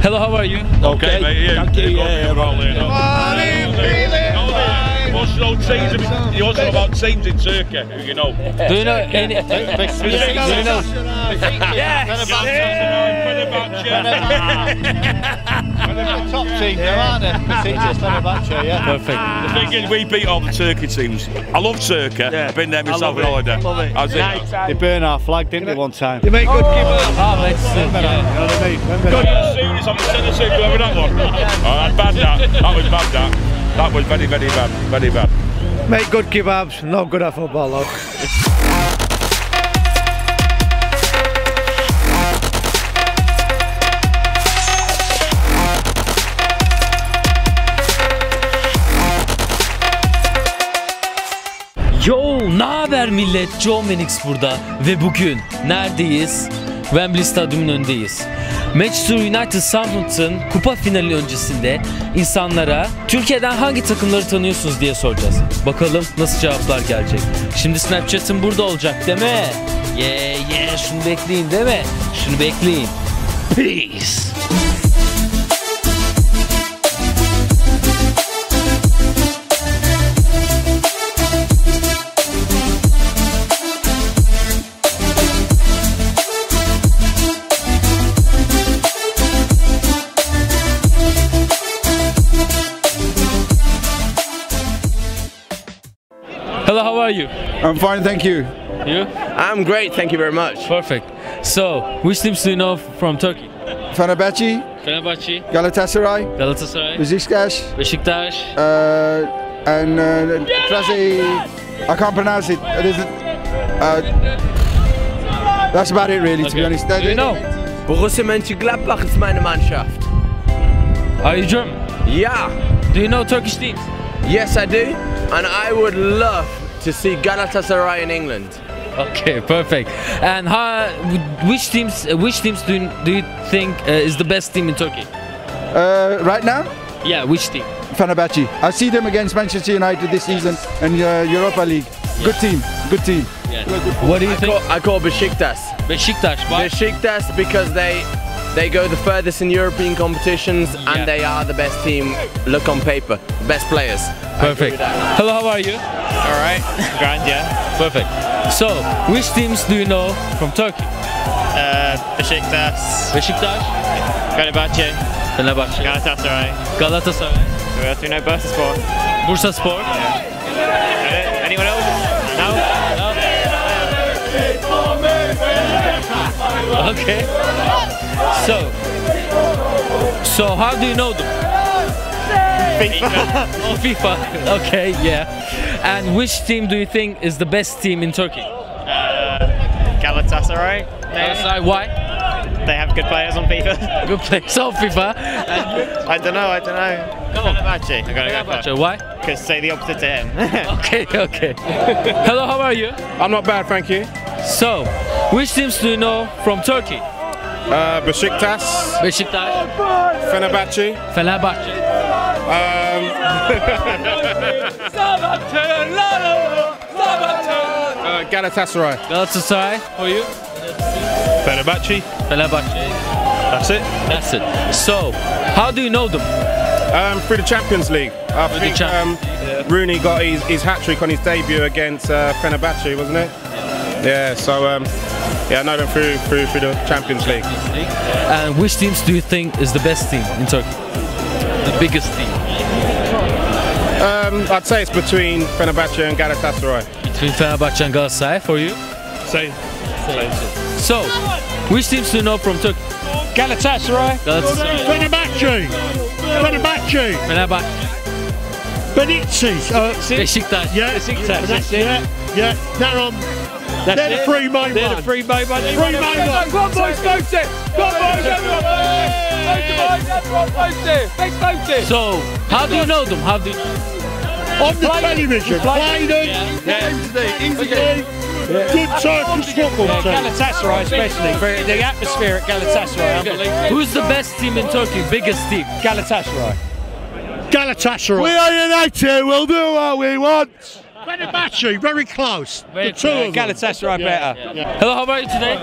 Hello, how are you? Okay, mate. Yeah, rolling. You also know about teams in Turkey, you know. Do you know any? Yes. They're the top team now, aren't they? FENERBAHÇE, yeah. Perfect. The thing is, we beat all the Turkey teams. I love Turkey. I've been there myself on holiday. They burn our flag, didn't they, one time? You make good keepers. Oh, let's see. You know what I mean? Good series on the centre circle, remember that one? Oh, bad that. That was bad that. That was very, very bad. Very bad. Make good kebabs, not good at football, though. Yo, naber millet? Manix burada ve bugün neredeyiz? Wembley Stadyumu'nun önündeyiz. Manchester United Southampton kupa finali öncesinde insanlara Türkiye'den hangi takımları tanıyorsunuz diye soracağız. Bakalım nasıl cevaplar gelecek. Şimdi Snapchat'ım burada olacak değil mi? Şunu bekleyin değil mi? Şunu bekleyin. Peace. Hello, how are you? I'm fine, thank you. You? I'm great, thank you very much. Perfect. So, which teams do you know from Turkey? Fenerbahçe, Fenerbahçe, Galatasaray, Galatasaray, Beşiktaş, Beşiktaş, and I can't pronounce it. That's about it, really, to be honest. Do you know? Borussia Mönchengladbach ist meine Mannschaft. Are you German? Yeah. Do you know Turkish teams? Yes, I do. And I would love to see Galatasaray in England. Okay, perfect. And which teams do you think is the best team in Turkey? Right now, Yeah, which team? Fenerbahçe. I see them against Manchester United this season in Europa League. Good team, good team. Yeah. What do you think? I call Beşiktaş. Beşiktaş. Why? Beşiktaş because they go the furthest in European competitions and they are the best team. Look on paper, best players. Perfect. Hello, how are you? All right, grand, yeah. Perfect. So, which teams do you know from Turkey? Beşiktaş, Beşiktaş, FENERBAHÇE, Fenerbahçe, Galatasaray. Galatasaray, Who else do you know? Bursaspor. Bursaspor. Anyone else? No? Okay. So how do you know them? FIFA. Oh, FIFA. Okay, yeah. And which team do you think is the best team in Turkey? Galatasaray. Galatasaray. Why? They have good players on FIFA. Good players on FIFA. I don't know. Come on. Fenerbahçe. I gotta go Fenerbahçe. Why? because say the opposite to him. Okay. Hello, how are you? I'm not bad, thank you. So, which teams do you know from Turkey? Beşiktaş, Beşiktaş, Fenerbahçe, Fenerbahçe, Galatasaray. Galatasaray. For you? Fenerbahçe. Fenerbahçe. That's it. That's it. So, how do you know them? Through the Champions League. I think Rooney got his hat-trick on his debut against Fenerbahçe, wasn't it? Yeah, so I know them through the Champions League. And which teams do you think is the best team in Turkey? The biggest team? I'd say it's between Fenerbahçe and Galatasaray. Between Fenerbahçe and Galatasaray, for you? Same. So, which teams do you know from Turkey? Galatasaray. Galatasaray. Fenerbahçe. Fenerbahçe. Beşiktaş. Beşiktaş. Yeah, Beşiktaş. yeah. They're the three main ones. They're the three main ones. Three main ones. Go on, boys, vote it. Go on, boys, everyone vote it. Vote it. So, how do you know them? How do you know them? On the television. Played them. Easy. Good Turkish football team. Galatasaray especially, for the atmosphere at Galatasaray, unbelievable. Who's the best team in Turkey? Biggest team? Galatasaray. Galatasaray. We are united, we'll do what we want. Fenerbahçe, very close. Very The two of them. Galatasaray better. Hello, how are you today?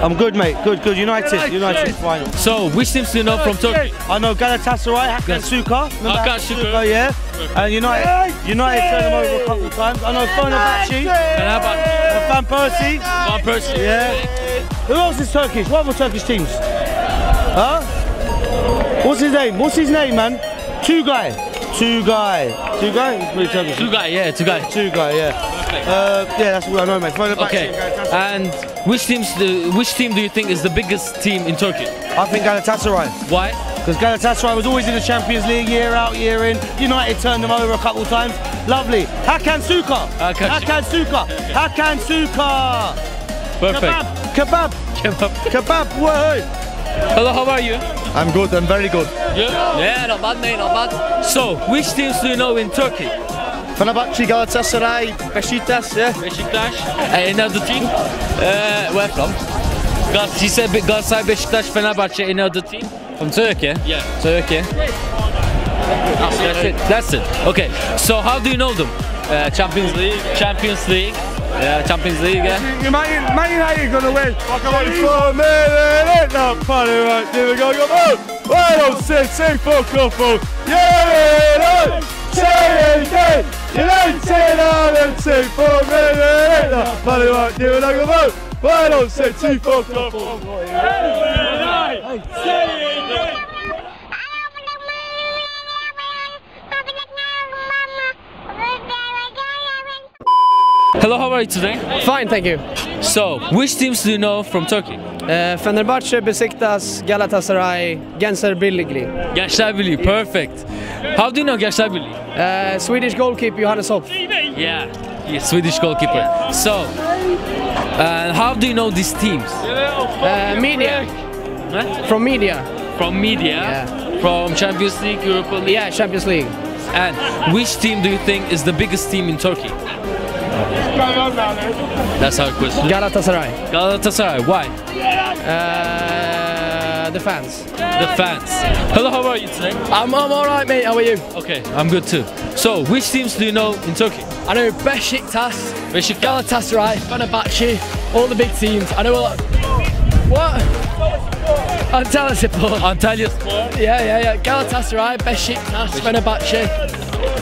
I'm good, mate. Good. United final. So, which teams do you know from Turkey? I know Galatasaray, Hakan Suka. Hakan Suka. Yeah. And United turned them over a couple of times. I know Fenerbahçe. Van Persie. Van Persie. Yeah. Who else is Turkish? What other Turkish teams? Huh? What's his name, man? Two guy. He's pretty Turkish. Two guy, yeah. Yeah, that's what I know, mate. Okay. And which team do you think is the biggest team in Turkey? I think Galatasaray. Why? Because Galatasaray was always in the Champions League year out, year in. United turned them over a couple of times. Lovely. Hakan Suka. Perfect. Kebab. Whoa. Hello, how are you? I'm good, I'm very good. Yeah, not bad, mate, not bad. So, which teams do you know in Turkey? Fenerbahçe, Galatasaray, Beşiktaş, yeah. Beşiktaş. Any other team? Where from? He said Galatasaray, Beşiktaş, Fenerbahçe. Any other team? From Turkey? Yeah. Turkey. That's it. Okay. So, how do you know them? Champions League. Yeah, Champions League, yeah. Man United gonna win. Hello, how are you today? Fine, thank you. So, which teams do you know from Turkey? Fenerbahçe, Beşiktaş, Galatasaray, Gençler Birliği. Gençler Birliği, perfect. How do you know Gençler Birliği? Swedish goalkeeper Johannes Hopp. Yeah, Swedish goalkeeper. So, how do you know these teams? Media. Huh? From media. From media? Yeah. From Champions League, Europa League? Yeah, Champions League. And which team do you think is the biggest team in Turkey? That's our question. Galatasaray. Galatasaray, why? The fans. The fans. Hello, how are you today? I'm alright, mate. How are you? Okay, I'm good too. So, which teams do you know in Turkey? I know Beşiktaş, Beşiktaş. Galatasaray, Fenerbahçe, all the big teams. I know a lot. What? Antalya Sport. Antalya Sport. Yeah. Galatasaray, Beşiktaş, Fenerbahçe.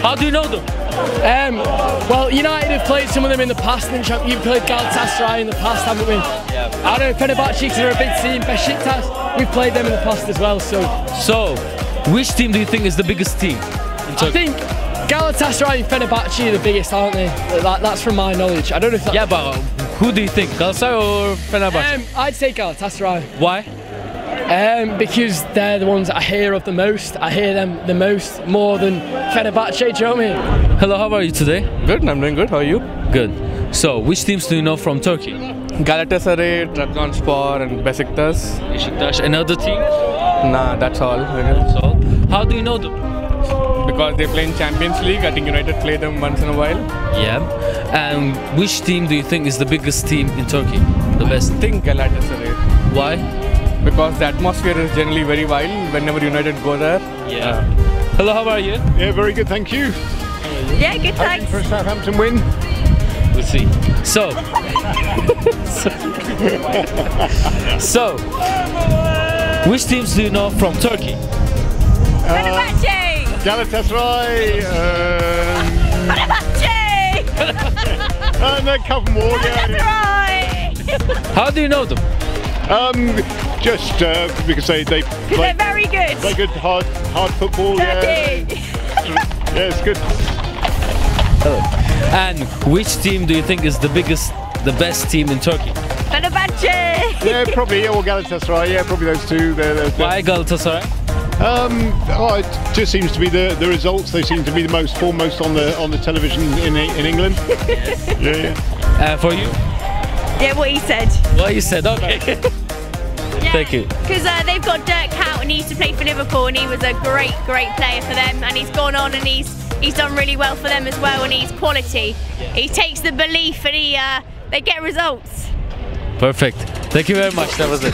How do you know them? Well, United have played some of them in the past, and you've played Galatasaray in the past, haven't we? Yeah. I know Fenerbahçe because they're a big team. Beşiktaş, we've played them in the past as well. So, which team do you think is the biggest team in Turkey? I think Galatasaray and Fenerbahçe are the biggest, aren't they? That's from my knowledge. I don't know if that's... Yeah, but who do you think? Galatasaray or Fenerbahçe? I'd say Galatasaray. Why? Because they're the ones I hear of the most. I hear them the most, more than Fenerbahçe, do you know what I mean? Hello, how are you today? Good, I'm doing good. How are you? Good. So, which teams do you know from Turkey? Galatasaray, Trabzonspor and Beşiktaş. Beşiktaş. Another team? Nah, that's all. That's all. How do you know them? Because they play in Champions League. I think United play them once in a while. Yeah. And which team do you think is the biggest team in Turkey? The best? I think Galatasaray. Why? Because the atmosphere is generally very wild whenever United go there. Yeah. Hello, how are you? Yeah, very good, thank you. Yeah, good, thanks. For a Southampton win. We'll see. So, which teams do you know from Turkey? Fenerbahçe! Galatasaray. Fenerbahçe! And a couple more, yeah. Galatasaray! How do you know them? Just because they play. They're very good. Play good, hard football. Turkey! Yeah, it's good. And which team do you think is the best team in Turkey? Fenerbahçe! Yeah, probably, or Galatasaray. Yeah, probably those two. Why Galatasaray? It just seems to be the results. They seem to be the most foremost on the television in England. Yeah. For you? Yeah, what he said. What you said, okay. Yeah, thank you. Because they've got Dirk Kuyt and he used to play for Liverpool and he was a great player for them, and he's gone on and he's done really well for them as well, and he's quality. He takes the belief and they get results. Perfect. Thank you very much. That was it.